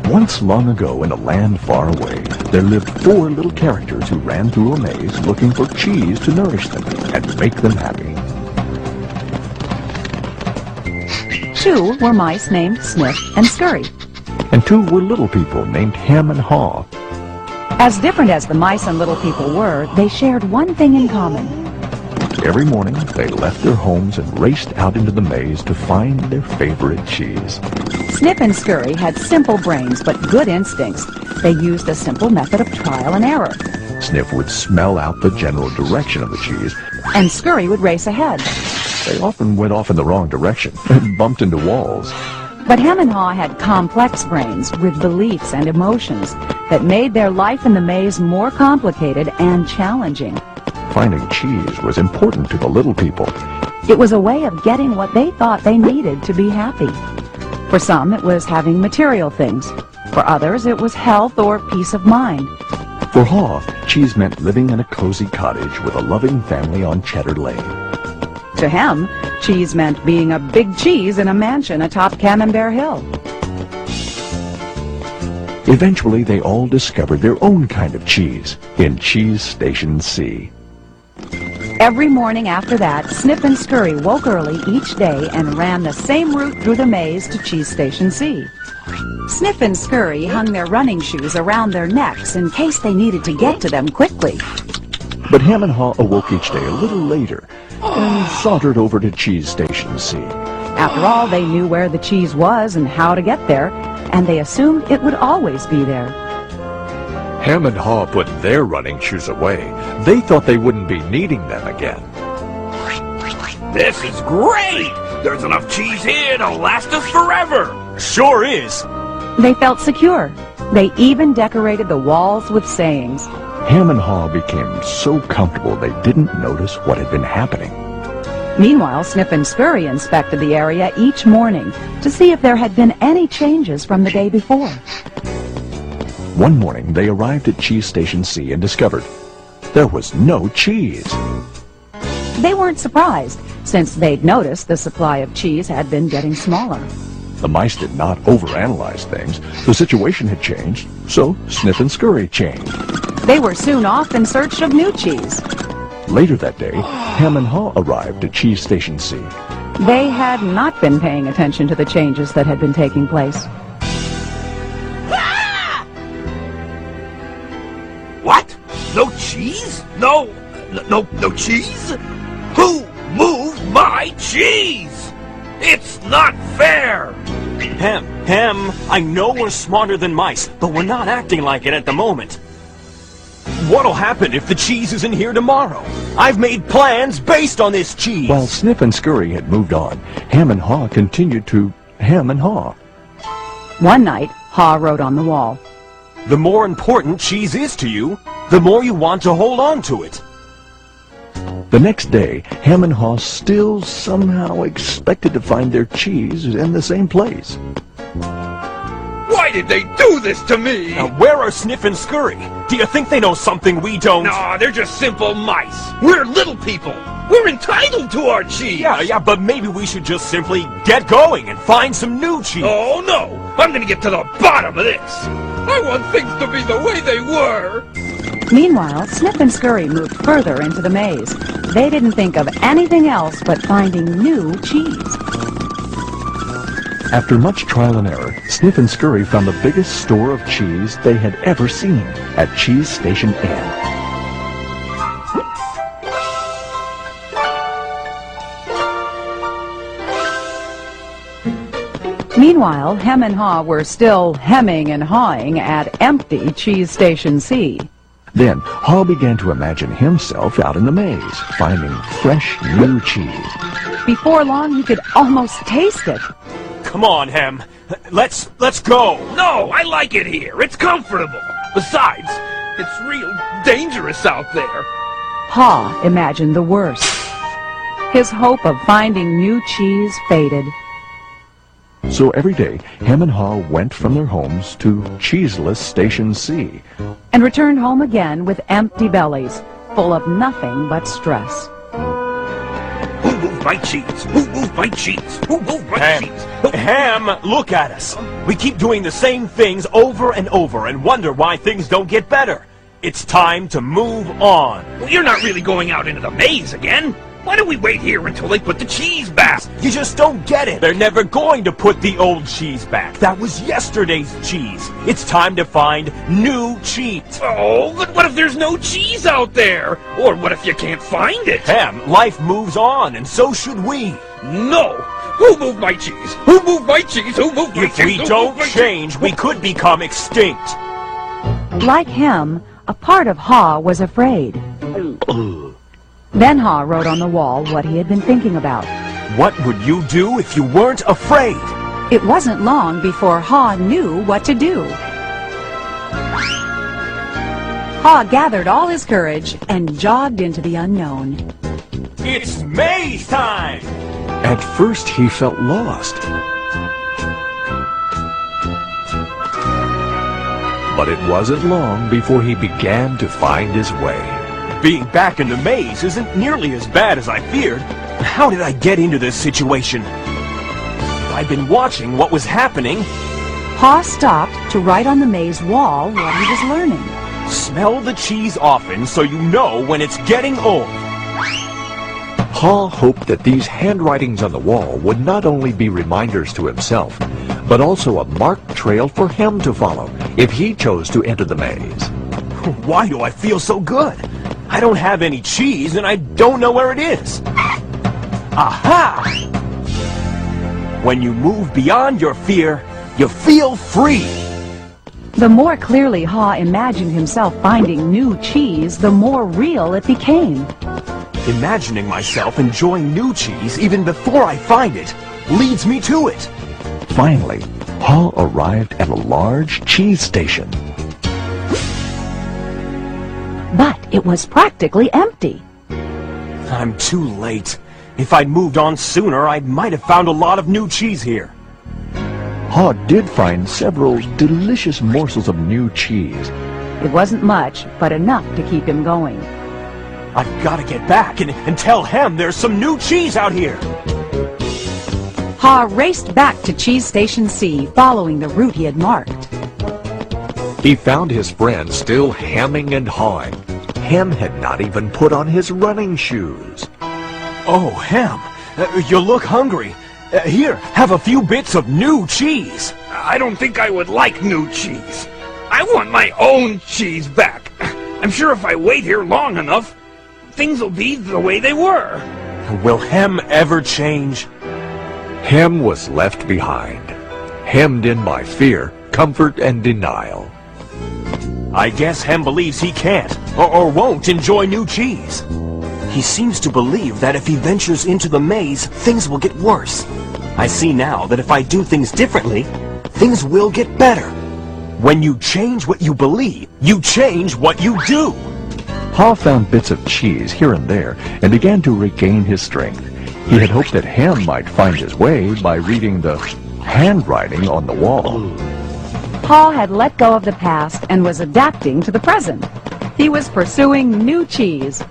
Once long ago in a land far away, there lived 4 little characters who ran through a maze looking for cheese to nourish them and make them happy. 2 were mice named Sniff and Scurry. And 2 were little people named Ham and Haw. As different as the mice and little people were, they shared one thing in common. Every morning, they left their homes and raced out into the maze to find their favorite cheese. Sniff and Scurry had simple brains but good instincts. They used a simple method of trial and error. Sniff would smell out the general direction of the cheese, and Scurry would race ahead. They often went off in the wrong direction and bumped into walls. But Ham and Haw had complex brains with beliefs and emotions that made their life in the maze more complicated and challenging. Finding cheese was important to the little people. It was a way of getting what they thought they needed to be happy. For some, it was having material things. For others, it was health or peace of mind. For Haw, cheese meant living in a cozy cottage with a loving family on Cheddar Lane. To him, cheese meant being a big cheese in a mansion atop Camembert Hill. Eventually, they all discovered their own kind of cheese in Cheese Station C. Every morning after that, Sniff and Scurry woke early each day and ran the same route through the maze to Cheese Station C. Sniff and Scurry hung their running shoes around their necks in case they needed to get to them quickly. But Ham and Haw awoke each day a little later and sauntered over to Cheese Station C. After all, they knew where the cheese was and how to get there, and they assumed it would always be there. Ham and Haw put their running shoes away. They thought they wouldn't be needing them again. This is great! There's enough cheese here to last us forever! Sure is! They felt secure. They even decorated the walls with sayings. Ham and Haw became so comfortable they didn't notice what had been happening. Meanwhile, Sniff and Scurry inspected the area each morning to see if there had been any changes from the day before. One morning, they arrived at Cheese Station C and discovered there was no cheese. They weren't surprised, since they'd noticed the supply of cheese had been getting smaller. The mice did not overanalyze things. The situation had changed, so Sniff and Scurry changed. They were soon off in search of new cheese. Later that day, Ham and Haw arrived at Cheese Station C. They had not been paying attention to the changes that had been taking place. What? No cheese? No cheese? Who moved my cheese? It's not fair! Hem, I know we're smarter than mice, but we're not acting like it at the moment. What'll happen if the cheese isn't here tomorrow? I've made plans based on this cheese. While Sniff and Scurry had moved on, Ham and Haw continued to Ham and Haw. One night, Haw wrote on the wall, "The more important cheese is to you, the more you want to hold on to it." The next day, Ham and Haw still somehow expected to find their cheese in the same place. Why did they do this to me? Now, where are Sniff and Scurry? Do you think they know something we don't? No, they're just simple mice. We're little people. We're entitled to our cheese. Yeah, but maybe we should just simply get going and find some new cheese. Oh, no. I'm gonna get to the bottom of this. I want things to be the way they were. Meanwhile, Sniff and Scurry moved further into the maze. They didn't think of anything else but finding new cheese. After much trial and error, Sniff and Scurry found the biggest store of cheese they had ever seen at Cheese Station N. Meanwhile, Hem and Haw were still hemming and hawing at empty Cheese Station C. Then, Haw began to imagine himself out in the maze, finding fresh, new cheese. Before long, he could almost taste it. Come on, Hem. Let's go. No, I like it here. It's comfortable. Besides, it's real dangerous out there. Haw imagined the worst. His hope of finding new cheese faded. So every day, Ham and Haw went from their homes to Cheeseless Station C. And returned home again with empty bellies, full of nothing but stress. Who Who moved my cheese? Who moved my cheese? Who moved my Ham, cheese? Ham, look at us. We keep doing the same things over and over and wonder why things don't get better. It's time to move on. Well, you're not really going out into the maze again. Why don't we wait here until they put the cheese back? You just don't get it. They're never going to put the old cheese back. That was yesterday's cheese. It's time to find new cheese. Oh, but what if there's no cheese out there? Or what if you can't find it? Ham, life moves on, and so should we. No! Who moved my cheese? Who moved my cheese? Who moved my cheese? If we Who don't moved my cheese? change, we could become extinct. Like him, a part of Ha was afraid. Then Ha wrote on the wall what he had been thinking about. What would you do if you weren't afraid? It wasn't long before Ha knew what to do. Ha gathered all his courage and jogged into the unknown. It's maze time! At first he felt lost. But it wasn't long before he began to find his way. Being back in the maze isn't nearly as bad as I feared. How did I get into this situation? I'd been watching what was happening. Ha stopped to write on the maze wall what he was learning. Smell the cheese often so you know when it's getting old. Ha hoped that these handwritings on the wall would not only be reminders to himself, but also a marked trail for him to follow if he chose to enter the maze. Why do I feel so good? I don't have any cheese and I don't know where it is. Aha! When you move beyond your fear, you feel free. The more clearly Ha imagined himself finding new cheese, the more real it became. Imagining myself enjoying new cheese even before I find it leads me to it. Finally, Ha arrived at a large cheese station. But it was practically empty. I'm too late. If I'd moved on sooner, I might have found a lot of new cheese here. Ha did find several delicious morsels of new cheese. It wasn't much, but enough to keep him going. I've got to get back and tell Hem there's some new cheese out here. Ha raced back to Cheese Station C, following the route he had marked. He found his friend still hemming and hawing. Hem had not even put on his running shoes. Oh, Hem, you look hungry. Here, have a few bits of new cheese. I don't think I would like new cheese. I want my own cheese back. I'm sure if I wait here long enough, things will be the way they were. Will Hem ever change? Hem was left behind, hemmed in by fear, comfort, and denial. I guess Hem believes he can't or won't enjoy new cheese. He seems to believe that if he ventures into the maze, things will get worse. I see now that if I do things differently, things will get better. When you change what you believe, you change what you do. Ha found bits of cheese here and there and began to regain his strength. He had hoped that Hem might find his way by reading the handwriting on the wall. Ha had let go of the past and was adapting to the present. He was pursuing new cheese.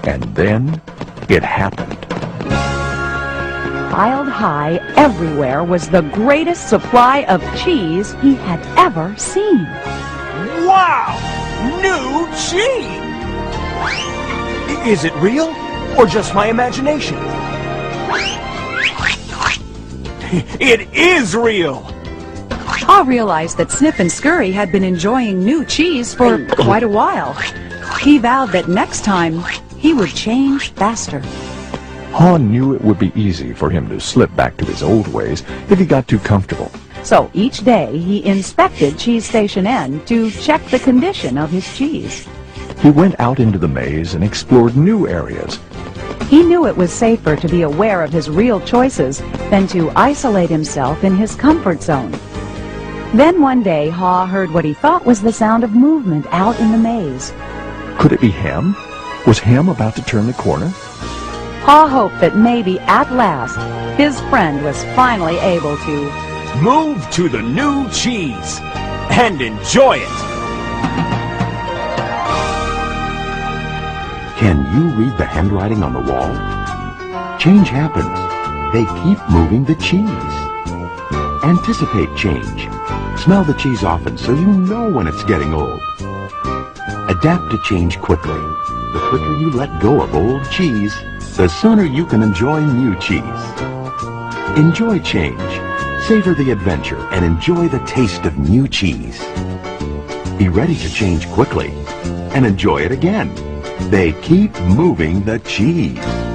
And then it happened. Piled high everywhere was the greatest supply of cheese he had ever seen. Wow! New cheese! Is it real or just my imagination? It is real! Ha realized that Snip and Scurry had been enjoying new cheese for quite a while. He vowed that next time he would change faster. Ha knew it would be easy for him to slip back to his old ways if he got too comfortable. So each day he inspected Cheese Station N to check the condition of his cheese. He went out into the maze and explored new areas. He knew it was safer to be aware of his real choices than to isolate himself in his comfort zone. Then one day Ha heard what he thought was the sound of movement out in the maze. Could it be Hem? Was Hem about to turn the corner? Ha hoped that maybe at last his friend was finally able to Move to the new cheese and enjoy it. Can you read the handwriting on the wall? Change happens. They keep moving the cheese. Anticipate change. Smell the cheese often so you know when it's getting old. Adapt to change quickly. The quicker you let go of old cheese, the sooner you can enjoy new cheese. Enjoy change. Savor the adventure and enjoy the taste of new cheese. Be ready to change quickly and enjoy it again. They keep moving the cheese.